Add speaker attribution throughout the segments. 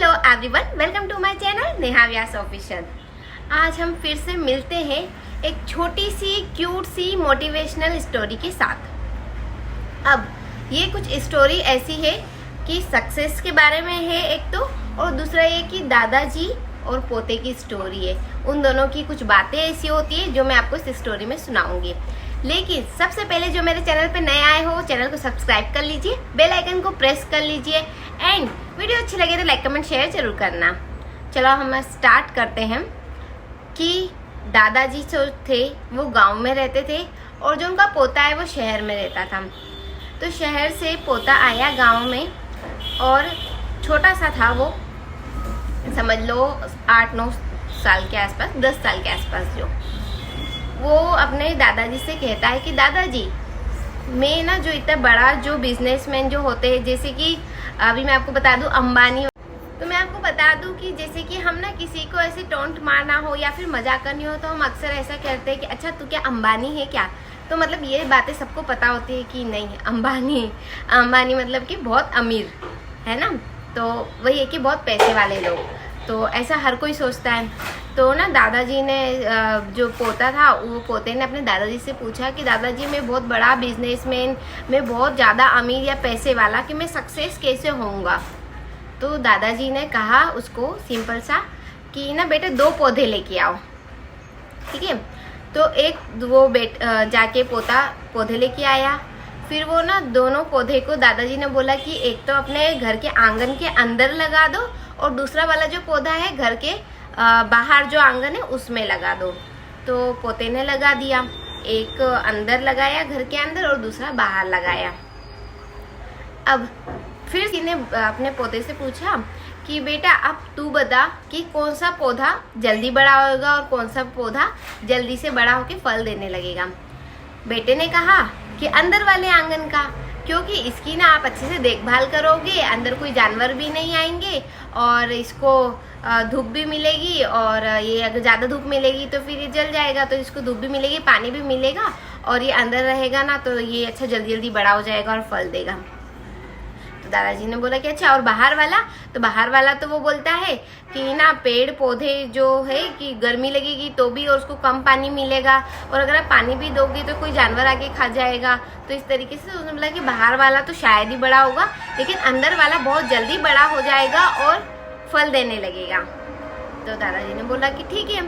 Speaker 1: Hello everyone, welcome to my channel Neha Vyas official. आज हम फिर से मिलते हैं एक छोटी सी क्यूट सी मोटिवेशनल स्टोरी के साथ। अब ये कुछ स्टोरी ऐसी है कि सक्सेस के बारे में है एक तो, और दूसरा ये कि दादाजी और पोते की स्टोरी है। उन दोनों की कुछ बातें ऐसी होती है जो मैं आपको इस स्टोरी में सुनाऊंगी। लेकिन सबसे पहले जो मेरे चैनल पे नए आए हो, चैनल को सब्सक्राइब कर लीजिए, बेल आइकन को प्रेस कर लीजिए एंड वीडियो अच्छी लगे तो लाइक कमेंट शेयर जरूर करना। चलो हम स्टार्ट करते हैं कि दादाजी जो थे वो गांव में रहते थे और जो उनका पोता है वो शहर में रहता था। तो शहर से पोता आया गांव में और छोटा सा था वो, समझ लो 8-9 साल के आसपास, 10 साल के आसपास। जो वो अपने दादाजी से कहता है कि दादाजी मैं ना जो इतना बड़ा जो बिजनेसमैन जो होते हैं, जैसे कि अभी मैं आपको बता दूं अंबानी, तो मैं आपको बता दूं कि जैसे कि हम ना किसी को ऐसे टोंट मारना हो या फिर मजाक करनी हो तो हम अक्सर ऐसा कहते हैं कि अच्छा तू क्या अंबानी है क्या। तो मतलब ये बातें सबको पता होती है कि नहीं अंबानी मतलब कि बहुत अमीर है ना। तो वही है कि बहुत पैसे वाले लोग, तो ऐसा हर कोई सोचता है। तो ना दादाजी ने जो पोता था वो पोते ने अपने दादाजी से पूछा कि दादाजी मैं बहुत बड़ा बिजनेसमैन, मैं बहुत ज़्यादा अमीर या पैसे वाला, कि मैं सक्सेस कैसे होऊंगा। तो दादाजी ने कहा उसको सिंपल सा कि ना बेटे 2 पौधे लेके आओ, ठीक है। तो एक वो जाके पोता पौधे लेके आया। फिर वो ना दोनों पौधे को दादाजी ने बोला कि एक तो अपने घर के आंगन के अंदर लगा दो और दूसरा वाला जो पौधा है घर के बाहर जो आंगन है उसमें लगा दो। तो पोते ने लगा दिया, एक अंदर लगाया घर के अंदर और दूसरा बाहर लगाया। अब फिर किसी अपने पोते से पूछा कि बेटा अब तू बता कि कौन सा पौधा जल्दी बड़ा होगा और कौन सा पौधा जल्दी से बड़ा होकर फल देने लगेगा। बेटे ने कहा कि अंदर वाले आंगन का, क्योंकि इसकी ना आप अच्छे से देखभाल करोगे, अंदर कोई जानवर भी नहीं आएंगे और इसको धूप भी मिलेगी, और ये अगर ज़्यादा धूप मिलेगी तो फिर ये जल जाएगा, तो इसको धूप भी मिलेगी, पानी भी मिलेगा और ये अंदर रहेगा ना तो ये अच्छा जल्दी जल्दी बड़ा हो जाएगा और फल देगा। तो दादाजी ने बोला कि अच्छा और बाहर वाला। तो बाहर वाला तो वो बोलता है कि ना पेड़ पौधे जो है कि गर्मी लगेगी तो भी और उसको कम पानी मिलेगा, और अगर आप पानी भी दोगे तो कोई जानवर आके खा जाएगा। तो इस तरीके से उसने बोला कि बाहर वाला तो शायद ही बड़ा होगा, लेकिन अंदर वाला बहुत जल्दी बड़ा हो जाएगा और फल देने लगेगा। तो दादाजी ने बोला कि ठीक है।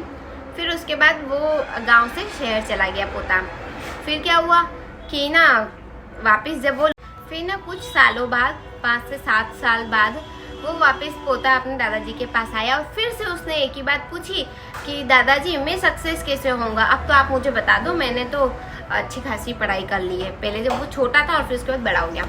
Speaker 1: फिर उसके बाद वो गांव से शहर चला गया पोता। फिर क्या हुआ कि ना वापस जब वो फिर ना कुछ सालों बाद, 5 से 7 साल बाद वो वापस पोता अपने दादाजी के पास आया और फिर से उसने एक ही बात पूछी कि दादाजी मैं सक्सेस कैसे होऊंगा, अब तो आप मुझे बता दो, मैंने तो अच्छी खासी पढ़ाई कर ली है, पहले जब वो छोटा था और फिर उसके बाद बड़ा हो गया।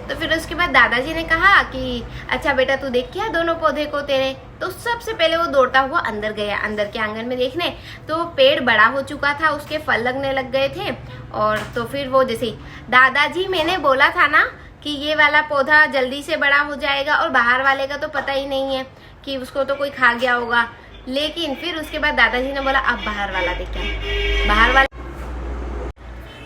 Speaker 1: तो फिर उसके बाद दादाजी ने कहा कि अच्छा बेटा तू देख क्या दोनों पौधे को तेरे। तो सबसे पहले वो दौड़ता हुआ अंदर गया, अंदर के आंगन में देखने। तो पेड़ बड़ा हो चुका था, उसके फल लगने लग गए थे। और तो फिर वो जैसे दादाजी मैंने बोला था ना कि ये वाला पौधा जल्दी से बड़ा हो जाएगा और बाहर वाले का तो पता ही नहीं है कि उसको तो कोई खा गया होगा। लेकिन फिर उसके बाद दादाजी ने बोला अब बाहर वाला देखा, बाहर वाला।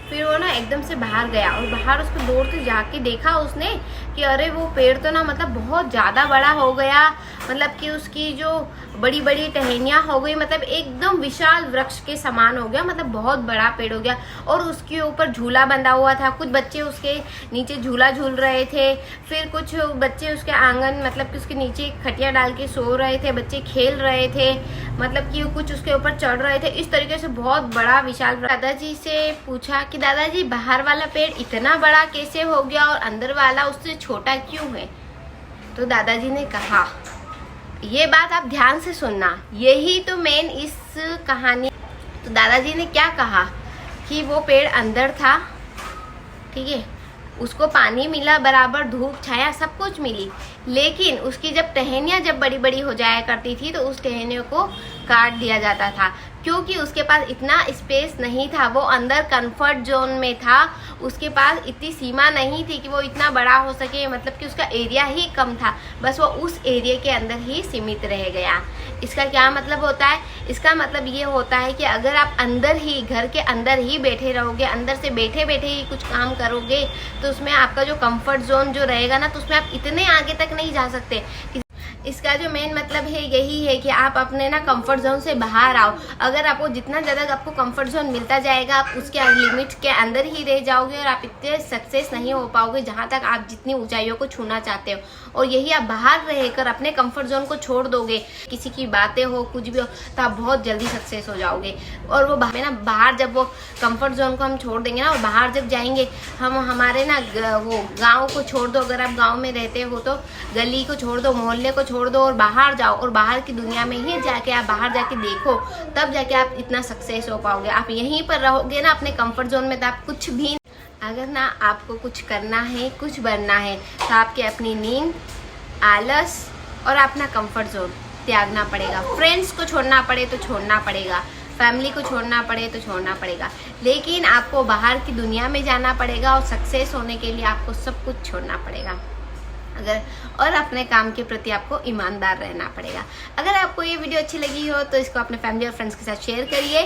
Speaker 1: फिर वो ना एकदम से बाहर गया और बाहर उसको दौड़ते जाके देखा उसने कि अरे वो पेड़ तो ना मतलब बहुत ज़्यादा बड़ा हो गया, मतलब कि उसकी जो बड़ी बड़ी टहनियाँ हो गई, मतलब एकदम विशाल वृक्ष के समान हो गया, मतलब बहुत बड़ा पेड़ हो गया। और उसके ऊपर झूला बंधा हुआ था, कुछ बच्चे उसके नीचे झूला झूल रहे थे, फिर कुछ बच्चे उसके आंगन मतलब कि उसके नीचे खटिया डाल के सो रहे थे, बच्चे खेल रहे थे, मतलब कि कुछ उसके ऊपर चढ़ रहे थे। इस तरीके से बहुत बड़ा विशाल। दादाजी से पूछा कि दादाजी बाहर वाला पेड़ इतना बड़ा कैसे हो गया और अंदर वाला उससे छोटा क्यों है। तो दादाजी ने कहा ये बात आप ध्यान से सुनना, यही तो मेन इस कहानी। तो दादाजी ने क्या कहा कि वो पेड़ अंदर था, ठीक है, उसको पानी मिला बराबर, धूप छाया सब कुछ मिली, लेकिन उसकी जब टहनियाँ जब बड़ी बड़ी हो जाया करती थी तो उस टहनियों को काट दिया जाता था, क्योंकि उसके पास इतना स्पेस नहीं था, वो अंदर कंफर्ट जोन में था, उसके पास इतनी सीमा नहीं थी कि वो इतना बड़ा हो सके, मतलब कि उसका एरिया ही कम था, बस वो उस एरिया के अंदर ही सीमित रह गया। इसका क्या मतलब होता है? इसका मतलब ये होता है कि अगर आप अंदर ही, घर के अंदर ही बैठे रहोगे, अंदर से बैठे बैठे ही कुछ काम करोगे, तो उसमें आपका जो कंफर्ट जोन जो रहेगा ना, तो उसमें आप इतने आगे तक नहीं जा सकते। इसका जो मेन मतलब है यही है कि आप अपने ना कंफर्ट जोन से बाहर आओ। अगर आपको जितना ज़्यादा आपको कंफर्ट जोन मिलता जाएगा, आप उसके लिमिट के अंदर ही रह जाओगे और आप इतने सक्सेस नहीं हो पाओगे जहाँ तक आप जितनी ऊंचाइयों को छूना चाहते हो। और यही आप बाहर रहकर अपने कंफर्ट जोन को छोड़ दोगे, किसी की बातें हो कुछ भी हो, तो आप बहुत जल्दी सक्सेस हो जाओगे। और वो बाहर जब वो कंफर्ट जोन को हम छोड़ देंगे ना, और बाहर जब जाएंगे हम, हमारे ना वो गाँव को छोड़ दो, अगर आप गाँव में रहते हो तो गली को छोड़ दो, मोहल्ले को छोड़ दो और बाहर जाओ, और बाहर की दुनिया में ही जाके आप बाहर जाके देखो, तब जाके आप इतना सक्सेस हो पाओगे। आप यहीं पर रहोगे ना अपने कंफर्ट जोन में, तो आप कुछ भी, अगर ना आपको कुछ करना है, कुछ बनना है, तो आपके अपनी नींद, आलस और अपना कंफर्ट जोन त्यागना पड़ेगा। फ्रेंड्स को छोड़ना पड़े तो छोड़ना पड़ेगा, फैमिली को छोड़ना पड़े तो छोड़ना पड़ेगा, लेकिन आपको बाहर की दुनिया में जाना पड़ेगा और सक्सेस होने के लिए आपको सब कुछ छोड़ना पड़ेगा। और अपने काम के प्रति आपको ईमानदार रहना पड़ेगा। अगर आपको ये वीडियो अच्छी लगी हो तो इसको अपने फैमिली और फ्रेंड्स के साथ शेयर करिए।